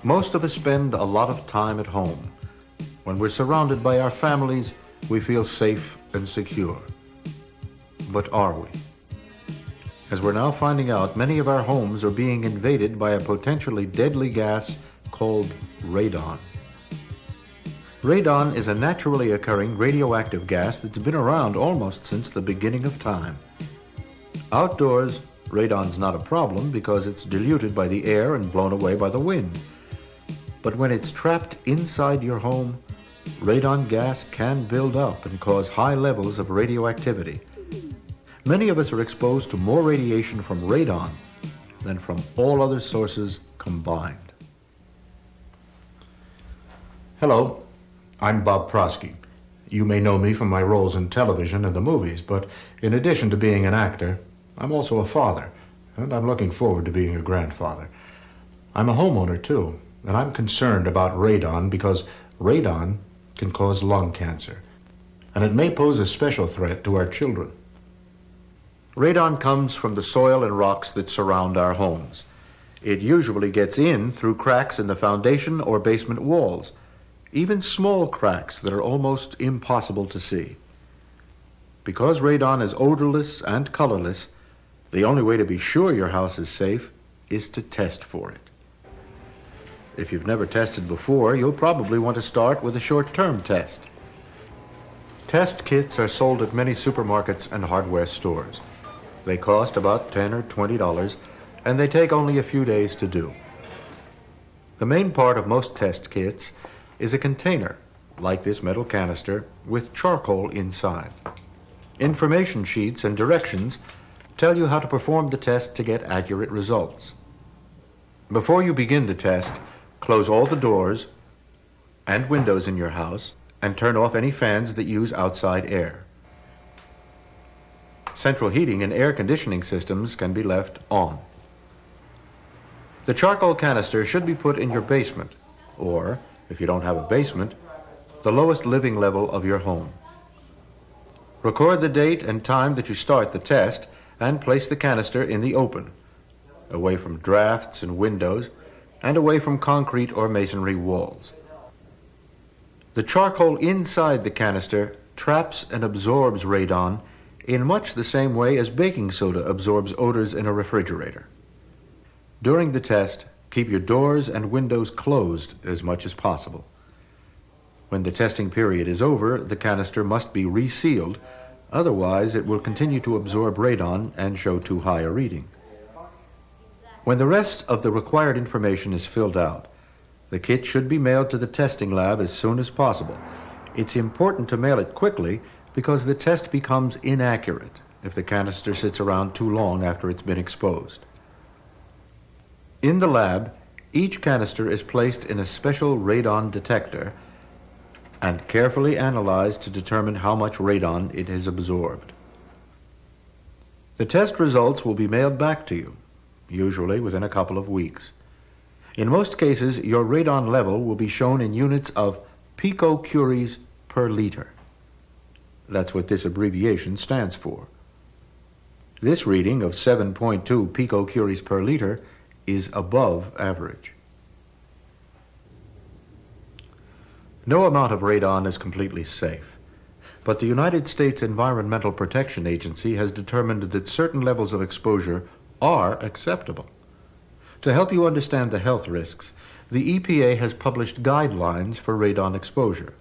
Most of us spend a lot of time at home. When we're surrounded by our families, we feel safe and secure. But are we? As we're now finding out, many of our homes are being invaded by a potentially deadly gas called radon. Radon is a naturally occurring radioactive gas that's been around almost since the beginning of time. Outdoors, radon's not a problem because it's diluted by the air and blown away by the wind. But when it's trapped inside your home, radon gas can build up and cause high levels of radioactivity. Many of us are exposed to more radiation from radon than from all other sources combined. Hello, I'm Bob Prosky. You may know me from my roles in television and the movies, but in addition to being an actor, I'm also a father, and I'm looking forward to being a grandfather. I'm a homeowner too, and I'm concerned about radon because radon can cause lung cancer, and it may pose a special threat to our children. Radon comes from the soil and rocks that surround our homes. It usually gets in through cracks in the foundation or basement walls, even small cracks that are almost impossible to see. Because radon is odorless and colorless, the only way to be sure your house is safe is to test for it. If you've never tested before, you'll probably want to start with a short-term test. Test kits are sold at many supermarkets and hardware stores. They cost about $10 or $20, and they take only a few days to do. The main part of most test kits is a container, like this metal canister, with charcoal inside. Information sheets and directions tell you how to perform the test to get accurate results. Before you begin the test, close all the doors and windows in your house and turn off any fans that use outside air. Central heating and air conditioning systems can be left on. The charcoal canister should be put in your basement, or, if you don't have a basement, the lowest living level of your home. Record the date and time that you start the test and place the canister in the open, away from drafts and windows, and away from concrete or masonry walls. The charcoal inside the canister traps and absorbs radon in much the same way as baking soda absorbs odors in a refrigerator. During the test, keep your doors and windows closed as much as possible. When the testing period is over, the canister must be resealed, otherwise it will continue to absorb radon and show too high a reading. When the rest of the required information is filled out, the kit should be mailed to the testing lab as soon as possible. It's important to mail it quickly because the test becomes inaccurate if the canister sits around too long after it's been exposed. In the lab, each canister is placed in a special radon detector and carefully analyzed to determine how much radon it has absorbed. The test results will be mailed back to you, usually within a couple of weeks. In most cases, your radon level will be shown in units of picocuries per liter. That's what this abbreviation stands for. This reading of 7.2 picocuries per liter is above average. No amount of radon is completely safe, but the United States Environmental Protection Agency has determined that certain levels of exposure are acceptable. To help you understand the health risks, the EPA has published guidelines for radon exposure.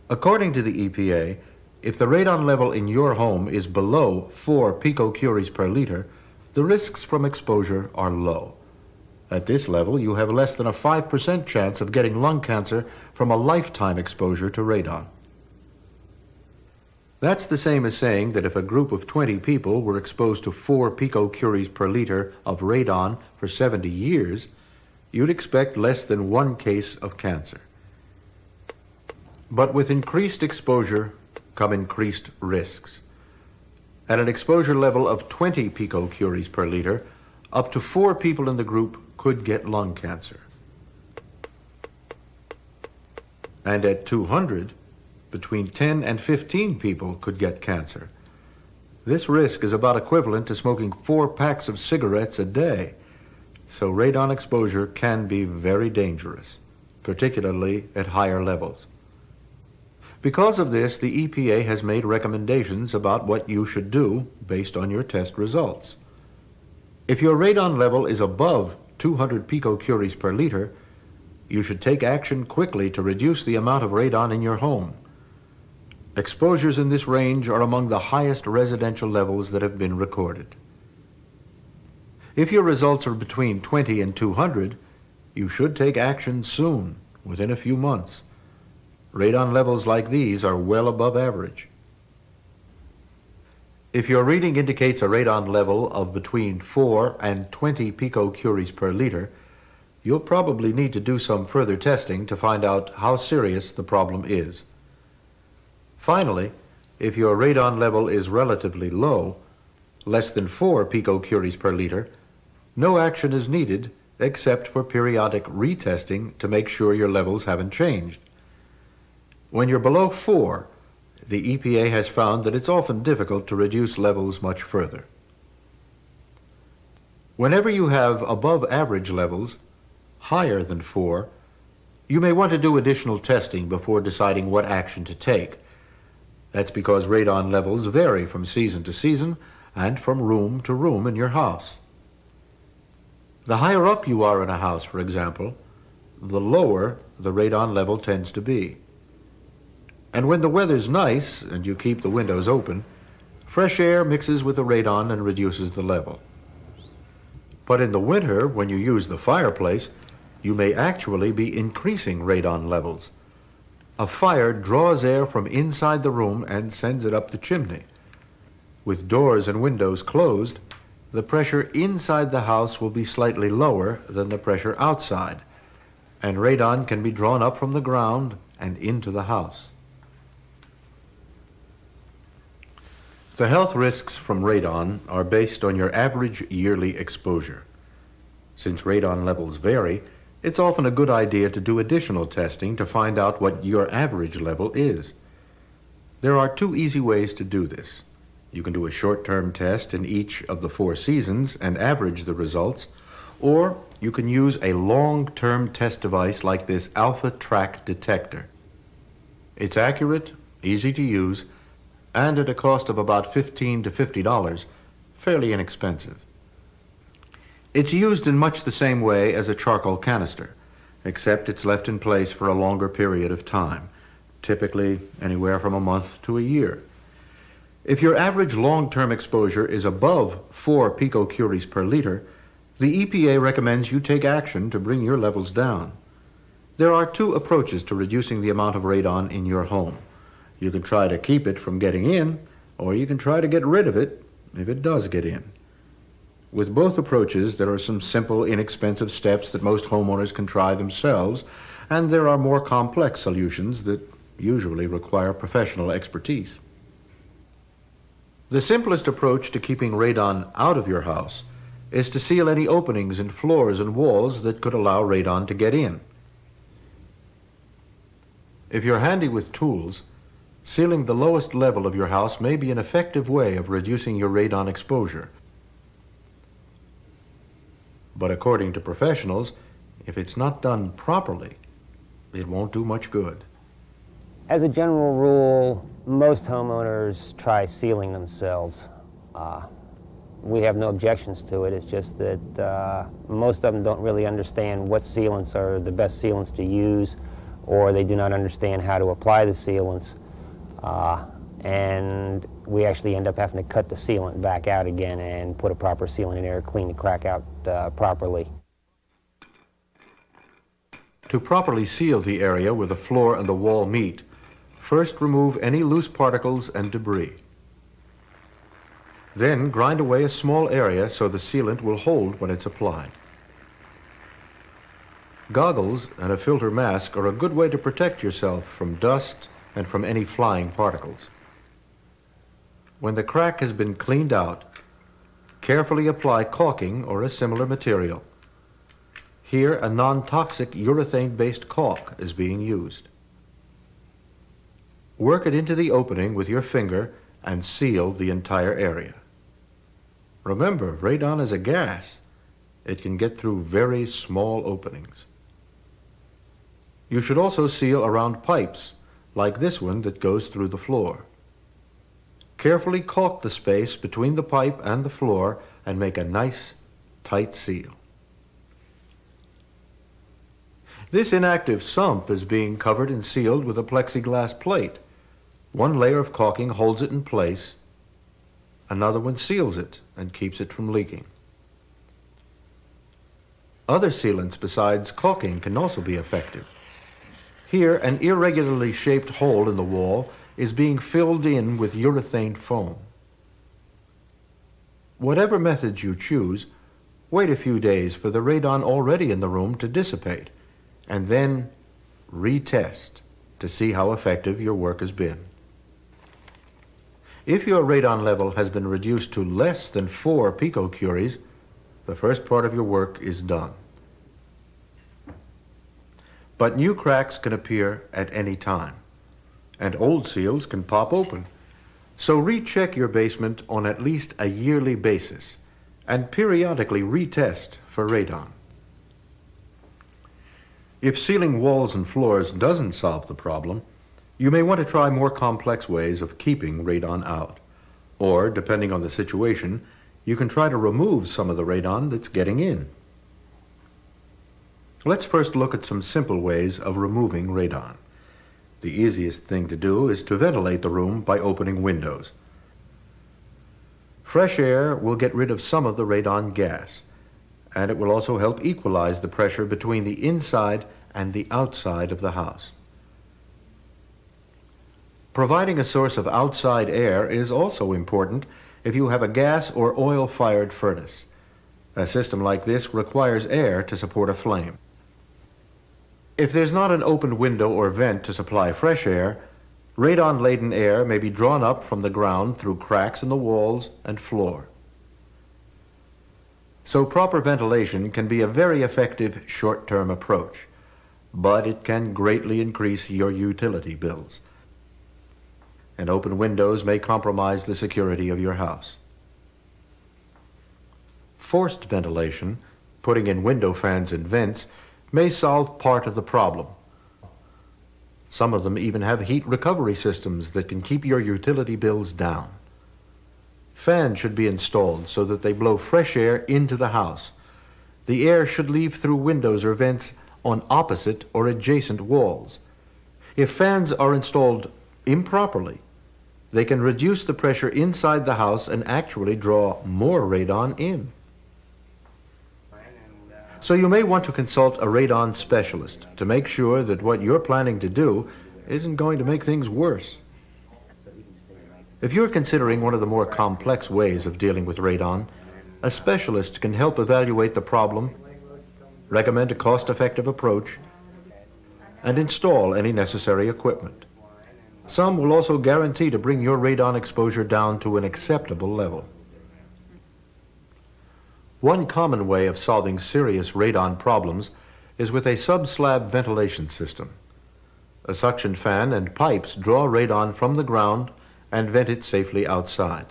According to the EPA, if the radon level in your home is below 4 picocuries per liter, the risks from exposure are low. At this level, you have less than a 5% chance of getting lung cancer from a lifetime exposure to radon. That's the same as saying that if a group of 20 people were exposed to 4 picocuries per liter of radon for 70 years, you'd expect less than 1 case of cancer. But with increased exposure come increased risks. At an exposure level of 20 picocuries per liter, up to 4 people in the group could get lung cancer. And at 200, between 10 and 15 people could get cancer. This risk is about equivalent to smoking 4 packs of cigarettes a day. so radon exposure can be very dangerous, particularly at higher levels. Because of this, the EPA has made recommendations about what you should do based on your test results. If your radon level is above 200 picocuries per liter, you should take action quickly to reduce the amount of radon in your home. Exposures in this range are among the highest residential levels that have been recorded. If your results are between 20 and 200, you should take action soon, within a few months. Radon levels like these are well above average. If your reading indicates a radon level of between 4 and 20 picocuries per liter, you'll probably need to do some further testing to find out how serious the problem is. Finally, if your radon level is relatively low, less than 4 picocuries per liter, no action is needed except for periodic retesting to make sure your levels haven't changed. When you're below 4, the EPA has found that it's often difficult to reduce levels much further. Whenever you have above average levels, higher than 4, you may want to do additional testing before deciding what action to take. That's because radon levels vary from season to season and from room to room in your house. The higher up you are in a house, for example, the lower the radon level tends to be. And when the weather's nice and you keep the windows open, fresh air mixes with the radon and reduces the level. But in the winter, when you use the fireplace, you may actually be increasing radon levels. A fire draws air from inside the room and sends it up the chimney. With doors and windows closed, the pressure inside the house will be slightly lower than the pressure outside, and radon can be drawn up from the ground and into the house. The health risks from radon are based on your average yearly exposure. Since radon levels vary, it's often a good idea to do additional testing to find out what your average level is. There are 2 easy ways to do this. You can do a short-term test in each of the 4 seasons and average the results, or you can use a long-term test device like this alpha tract detector. It's accurate, easy to use, and at a cost of about $15 to $50, fairly inexpensive. It's used in much the same way as a charcoal canister, except it's left in place for a longer period of time, typically anywhere from a month to a year. If your average long-term exposure is above 4 picocuries per liter, the EPA recommends you take action to bring your levels down. There are 2 approaches to reducing the amount of radon in your home. You can try to keep it from getting in, or you can try to get rid of it if it does get in. With both approaches, there are some simple, inexpensive steps that most homeowners can try themselves, and there are more complex solutions that usually require professional expertise. The simplest approach to keeping radon out of your house is to seal any openings in floors and walls that could allow radon to get in. If you're handy with tools, sealing the lowest level of your house may be an effective way of reducing your radon exposure. But according to professionals, if it's not done properly, it won't do much good. As a general rule, most homeowners try sealing themselves. We have no objections to it. It's just that most of them don't really understand what sealants are the best sealants to use, or they do not understand how to apply the sealants. And we actually end up having to cut the sealant back out again and put a proper sealant in there, clean the crack out properly. To properly seal the area where the floor and the wall meet, first remove any loose particles and debris. Then grind away a small area so the sealant will hold when it's applied. Goggles and a filter mask are a good way to protect yourself from dust and from any flying particles. When the crack has been cleaned out, carefully apply caulking or a similar material. Here, a non-toxic urethane-based caulk is being used. Work it into the opening with your finger and seal the entire area. Remember, radon is a gas. it can get through very small openings. You should also seal around pipes, like this one that goes through the floor. Carefully caulk the space between the pipe and the floor and make a nice, tight seal. This inactive sump is being covered and sealed with a plexiglass plate. One layer of caulking holds it in place. Another one seals it and keeps it from leaking. Other sealants besides caulking can also be effective. Here, an irregularly shaped hole in the wall is being filled in with urethane foam. Whatever methods you choose, wait a few days for the radon already in the room to dissipate, and then retest to see how effective your work has been. If your radon level has been reduced to less than 4 picocuries, the first part of your work is done. But new cracks can appear at any time, and old seals can pop open. So recheck your basement on at least a yearly basis, and periodically retest for radon. If sealing walls and floors doesn't solve the problem, you may want to try more complex ways of keeping radon out. Or, depending on the situation, you can try to remove some of the radon that's getting in. Let's first look at some simple ways of removing radon. The easiest thing to do is to ventilate the room by opening windows. Fresh air will get rid of some of the radon gas, and it will also help equalize the pressure between the inside and the outside of the house. Providing a source of outside air is also important if you have a gas or oil-fired furnace. A system like this requires air to support a flame. If there's not an open window or vent to supply fresh air, radon-laden air may be drawn up from the ground through cracks in the walls and floor. So proper ventilation can be a very effective short-term approach, but it can greatly increase your utility bills. And open windows may compromise the security of your house. Forced ventilation, putting in window fans and vents, may solve part of the problem. Some of them even have heat recovery systems that can keep your utility bills down. Fans should be installed so that they blow fresh air into the house. The air should leave through windows or vents on opposite or adjacent walls. If fans are installed improperly, they can reduce the pressure inside the house and actually draw more radon in. So you may want to consult a radon specialist to make sure that what you're planning to do isn't going to make things worse. If you're considering one of the more complex ways of dealing with radon, a specialist can help evaluate the problem, recommend a cost-effective approach, and install any necessary equipment. Some will also guarantee to bring your radon exposure down to an acceptable level. One common way of solving serious radon problems is with a sub-slab ventilation system. A suction fan and pipes draw radon from the ground and vent it safely outside.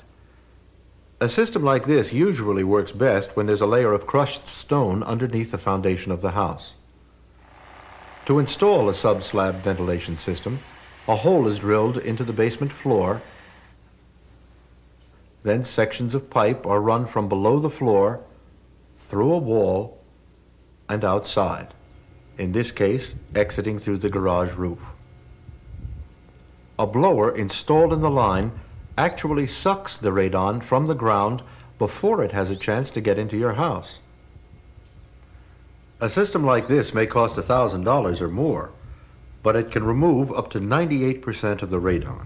A system like this usually works best when there's a layer of crushed stone underneath the foundation of the house. To install a sub-slab ventilation system, a hole is drilled into the basement floor. Then sections of pipe are run from below the floor, through a wall, and outside, in this case, exiting through the garage roof. A blower installed in the line actually sucks the radon from the ground before it has a chance to get into your house. A system like this may cost $1,000 or more, but it can remove up to 98% of the radon.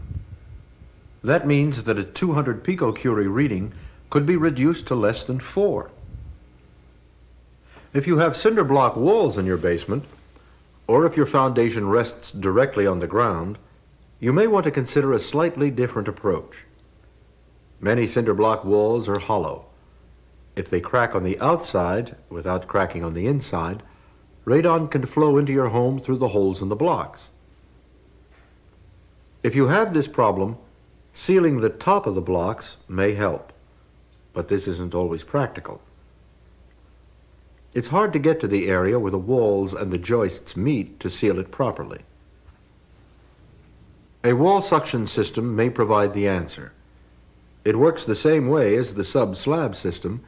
That means that a 200 picocurie reading could be reduced to less than 4. If you have cinder block walls in your basement, or if your foundation rests directly on the ground, you may want to consider a slightly different approach. Many cinder block walls are hollow. If they crack on the outside without cracking on the inside, radon can flow into your home through the holes in the blocks. If you have this problem, sealing the top of the blocks may help, but this isn't always practical. It's hard to get to the area where the walls and the joists meet to seal it properly. A wall suction system may provide the answer. It works the same way as the sub-slab system,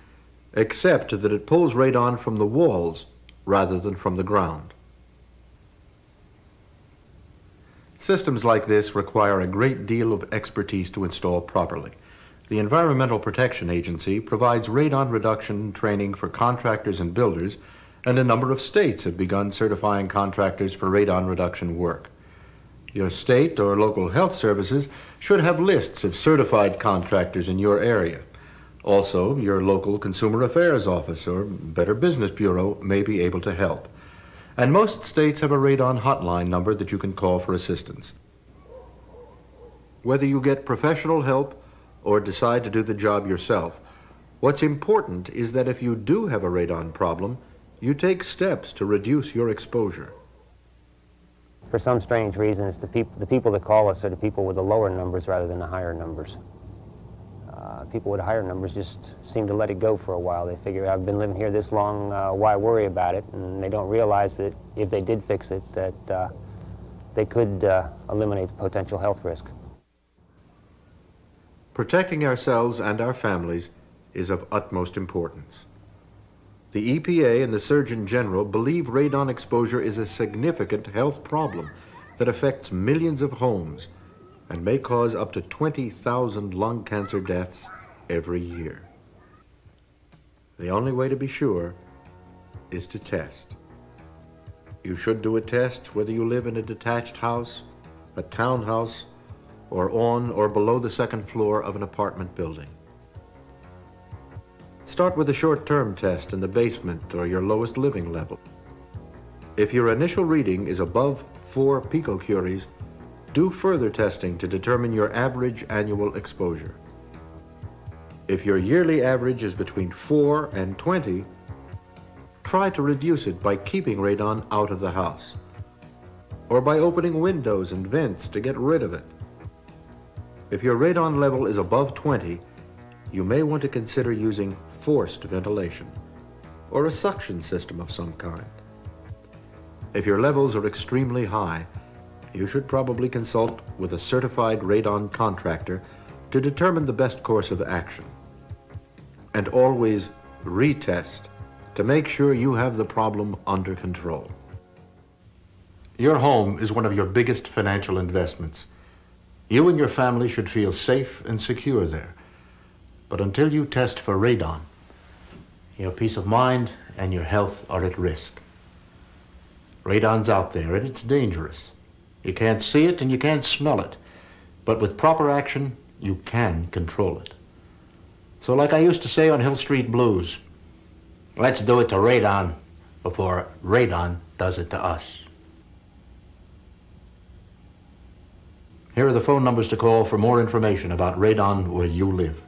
except that it pulls radon from the walls rather than from the ground. Systems like this require a great deal of expertise to install properly. The Environmental Protection Agency provides radon reduction training for contractors and builders, and a number of states have begun certifying contractors for radon reduction work. Your state or local health services should have lists of certified contractors in your area. Also, your local Consumer Affairs Office or Better Business Bureau may be able to help. And most states have a radon hotline number that you can call for assistance. Whether you get professional help or decide to do the job yourself, what's important is that if you do have a radon problem, you take steps to reduce your exposure. For some strange reason, it's the people that call us are the people with the lower numbers rather than the higher numbers. People with higher numbers just seem to let it go for a while. They figure, I've been living here this long, why worry about it? And they don't realize that if they did fix it, that they could eliminate the potential health risk. Protecting ourselves and our families is of utmost importance. The EPA and the Surgeon General believe radon exposure is a significant health problem that affects millions of homes and may cause up to 20,000 lung cancer deaths every year. The only way to be sure is to test. You should do a test whether you live in a detached house, a townhouse, or on or below the second floor of an apartment building. Start with a short-term test in the basement or your lowest living level. If your initial reading is above 4 picocuries, do further testing to determine your average annual exposure. If your yearly average is between 4 and 20, try to reduce it by keeping radon out of the house, or by opening windows and vents to get rid of it. If your radon level is above 20, you may want to consider using forced ventilation or a suction system of some kind. If your levels are extremely high, you should probably consult with a certified radon contractor to determine the best course of action. And always retest to make sure you have the problem under control. Your home is one of your biggest financial investments. You and your family should feel safe and secure there. But until you test for radon, your peace of mind and your health are at risk. Radon's out there and it's dangerous. You can't see it and you can't smell it, but with proper action, you can control it. So like I used to say on Hill Street Blues, let's do it to radon before radon does it to us. Here are the phone numbers to call for more information about radon where you live.